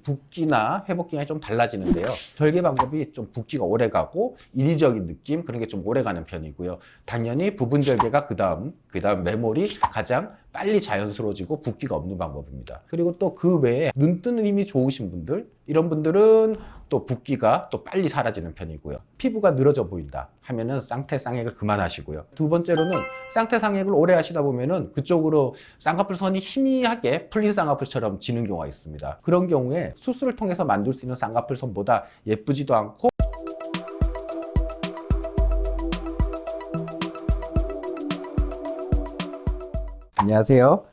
붓기나 회복 기간이 좀 달라지는데요. 절개 방법이 좀 붓기가 오래 가고 인위적인 느낌 그런 게 좀 오래 가는 편이고요. 당연히 부분 절개가 그다음 매몰이 가장 빨리 자연스러워지고 붓기가 없는 방법입니다. 그리고 또 그 외에 눈 뜨는 힘이 좋으신 분들, 이런 분들은 또 붓기가 또 빨리 사라지는 편이고요. 피부가 늘어져 보인다 하면은 쌍태 쌍액을 그만하시고요. 두 번째로는 쌍태 쌍액을 오래 하시다 보면은 그쪽으로 쌍꺼풀 선이 희미하게 풀린 쌍꺼풀처럼 지는 경우가 있습니다. 그런 경우에 수술을 통해서 만들 수 있는 쌍꺼풀 선보다 예쁘지도 않고 안녕하세요.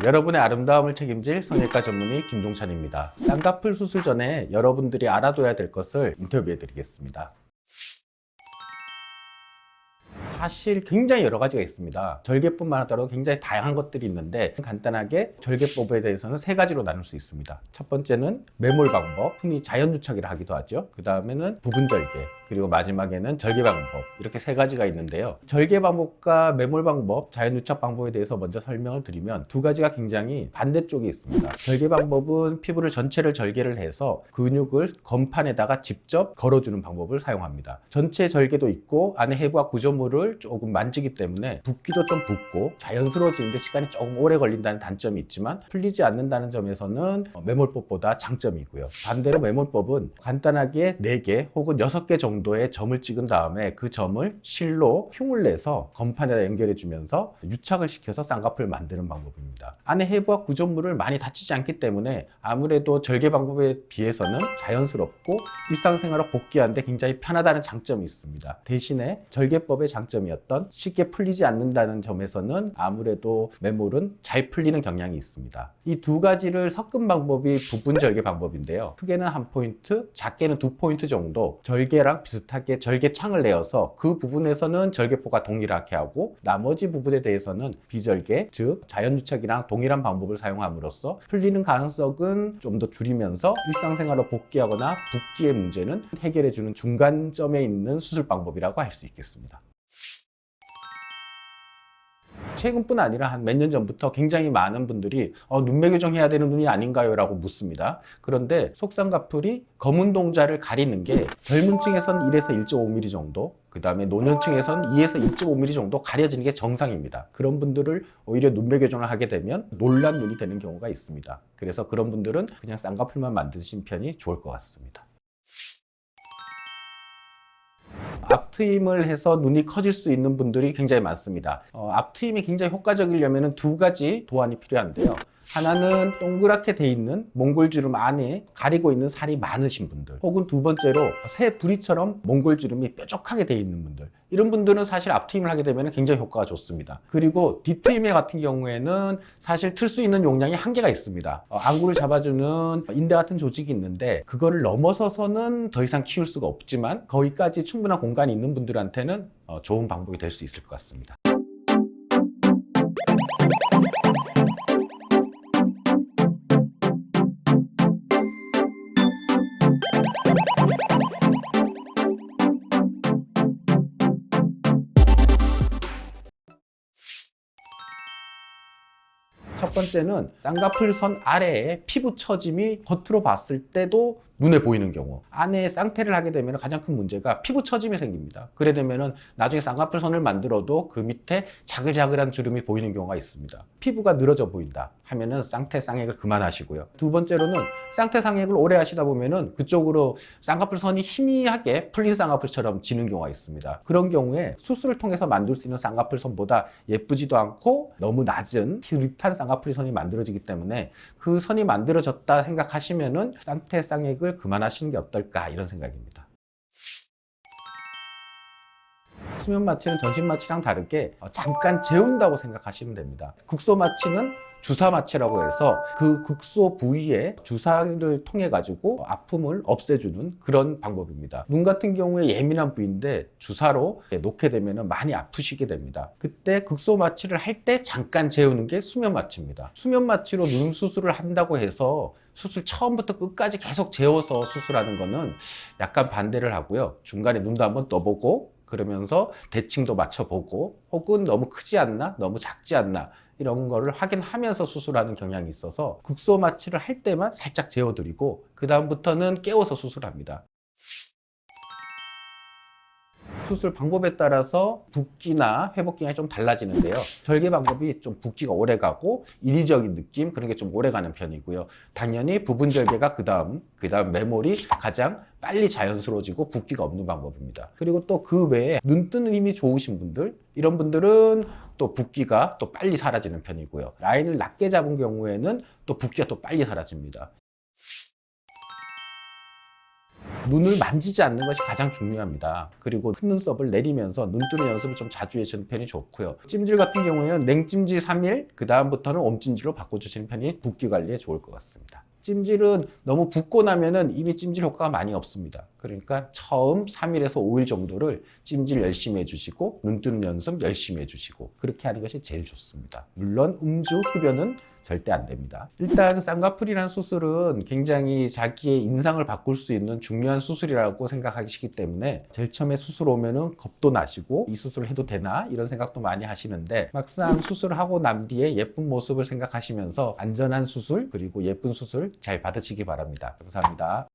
여러분의 아름다움을 책임질 성형외과 전문의 김종찬입니다. 쌍꺼풀 수술 전에 여러분들이 알아둬야 될 것을 인터뷰해 드리겠습니다. 사실 굉장히 여러 가지가 있습니다. 절개법만 하더라도 굉장히 다양한 것들이 있는데 간단하게 절개법에 대해서는 세 가지로 나눌 수 있습니다. 첫 번째는 매몰 방법, 흔히 자연유착이라 하기도 하죠. 그 다음에는 부분 절개, 그리고 마지막에는 절개 방법, 이렇게 세 가지가 있는데요. 절개 방법과 매몰 방법, 자연유착 방법에 대해서 먼저 설명을 드리면 두 가지가 굉장히 반대쪽에 있습니다. 절개 방법은 피부를 전체를 절개를 해서 근육을 건판에다가 직접 걸어주는 방법을 사용합니다. 전체 절개도 있고 안에 해부와 구조물을 조금 만지기 때문에 붓기도 좀 붓고 자연스러워지는데 시간이 조금 오래 걸린다는 단점이 있지만 풀리지 않는다는 점에서는 매몰법보다 장점이고요. 반대로 매몰법은 간단하게 4개 혹은 6개 정도의 점을 찍은 다음에 그 점을 실로 흉을 내서 건판에다 연결해 주면서 유착을 시켜서 쌍꺼풀을 만드는 방법입니다. 안에 해부와 구조물을 많이 다치지 않기 때문에 아무래도 절개 방법에 비해서는 자연스럽고 일상생활로 복귀하는데 굉장히 편하다는 장점이 있습니다. 대신에 절개법의 장점이었던 쉽게 풀리지 않는다는 점에서는 아무래도 매몰은 잘 풀리는 경향이 있습니다. 이 두 가지를 섞은 방법이 부분 절개 방법인데요. 크게는 1포인트, 작게는 2포인트 정도 절개랑 비슷하게 절개창을 내어서 그 부분에서는 절개포가 동일하게 하고 나머지 부분에 대해서는 비절개, 즉 자연유착이랑 동일한 방법을 사용함으로써 풀리는 가능성은 좀 더 줄이면서 일상생활로 복귀하거나 붓기의 문제는 해결해주는 중간점에 있는 수술 방법이라고 할 수 있겠습니다. 최근뿐 아니라 한 몇 년 전부터 굉장히 많은 분들이 눈매 교정해야 되는 눈이 아닌가요? 라고 묻습니다. 그런데 속쌍꺼풀이 검은 동자를 가리는 게 젊은 층에선 1에서 1.5mm 정도, 그 다음에 노년층에선 2에서 2.5mm 정도 가려지는 게 정상입니다. 그런 분들을 오히려 눈매 교정을 하게 되면 놀란 눈이 되는 경우가 있습니다. 그래서 그런 분들은 그냥 쌍꺼풀만 만드신 편이 좋을 것 같습니다. 앞트임을 해서 눈이 커질 수 있는 분들이 굉장히 많습니다. 앞트임이 굉장히 효과적이려면 두 가지 도안이 필요한데요. 하나는 동그랗게 돼 있는 몽골주름 안에 가리고 있는 살이 많으신 분들, 혹은 두 번째로 새 부리처럼 몽골주름이 뾰족하게 돼 있는 분들, 이런 분들은 사실 앞트임을 하게 되면 굉장히 효과가 좋습니다. 그리고 뒤트임 같은 경우에는 사실 틀 수 있는 용량이 한계가 있습니다. 안구를 잡아주는 인대 같은 조직이 있는데 그거를 넘어서서는 더 이상 키울 수가 없지만 거기까지 충분한 공간이 있는 분들한테는 좋은 방법이 될 수 있을 것 같습니다. 첫 번째는 쌍꺼풀 선 아래에 피부 처짐이 겉으로 봤을 때도 눈에 보이는 경우, 안에 쌍태를 하게 되면 가장 큰 문제가 피부 처짐이 생깁니다. 그래 되면은 나중에 쌍꺼풀 선을 만들어도 그 밑에 자글자글한 주름이 보이는 경우가 있습니다. 피부가 늘어져 보인다 하면은 쌍태 쌍액을 그만하시고요. 두 번째로는 쌍태 쌍액을 오래 하시다 보면은 그쪽으로 쌍꺼풀 선이 희미하게 풀린 쌍꺼풀처럼 지는 경우가 있습니다. 그런 경우에 수술을 통해서 만들 수 있는 쌍꺼풀 선보다 예쁘지도 않고 너무 낮은 흐릿한 쌍꺼풀 선이 만들어지기 때문에 그 선이 만들어졌다 생각하시면은 쌍태 쌍액을 그만하시는 게 어떨까, 이런 생각입니다. 수면 마취는 전신 마취랑 다르게 잠깐 재운다고 생각하시면 됩니다. 국소 마취는 주사 마취라고 해서 그 국소 부위에 주사를 통해 가지고 아픔을 없애주는 그런 방법입니다. 눈 같은 경우에 예민한 부위인데 주사로 놓게 되면 많이 아프시게 됩니다. 그때 국소 마취를 할 때 잠깐 재우는 게 수면 마취입니다. 수면 마취로 눈 수술을 한다고 해서 수술 처음부터 끝까지 계속 재워서 수술하는 거는 약간 반대를 하고요. 중간에 눈도 한번 떠보고 그러면서 대칭도 맞춰보고 혹은 너무 크지 않나 너무 작지 않나 이런 거를 확인하면서 수술하는 경향이 있어서 국소 마취를 할 때만 살짝 재워드리고 그 다음부터는 깨워서 수술합니다. 수술 방법에 따라서 붓기나 회복 기간이 좀 달라지는데요. 절개 방법이 좀 붓기가 오래 가고 인위적인 느낌 그런 게 좀 오래 가는 편이고요. 당연히 부분 절개가 그다음 매몰이 가장 빨리 자연스러워지고 붓기가 없는 방법입니다. 그리고 또 그 외에 눈 뜨는 힘이 좋으신 분들 이런 분들은 또 붓기가 또 빨리 사라지는 편이고요. 라인을 낮게 잡은 경우에는 또 붓기가 또 빨리 사라집니다. 눈을 만지지 않는 것이 가장 중요합니다. 그리고 큰 눈썹을 내리면서 눈 뜨는 연습을 좀 자주 해주는 편이 좋고요. 찜질 같은 경우에는 냉찜질 3일, 그 다음부터는 옴찜질로 바꿔주시는 편이 붓기 관리에 좋을 것 같습니다. 찜질은 너무 붓고 나면은 이미 찜질 효과가 많이 없습니다. 그러니까 처음 3일에서 5일 정도를 찜질 열심히 해주시고 눈 뜨는 연습 열심히 해주시고 그렇게 하는 것이 제일 좋습니다. 물론 음주, 흡연은 절대 안 됩니다. 일단 쌍꺼풀이라는 수술은 굉장히 자기의 인상을 바꿀 수 있는 중요한 수술이라고 생각하시기 때문에 제일 처음에 수술 오면은 겁도 나시고 이 수술을 해도 되나 이런 생각도 많이 하시는데 막상 수술을 하고 난 뒤에 예쁜 모습을 생각하시면서 안전한 수술 그리고 예쁜 수술 잘 받으시기 바랍니다. 감사합니다.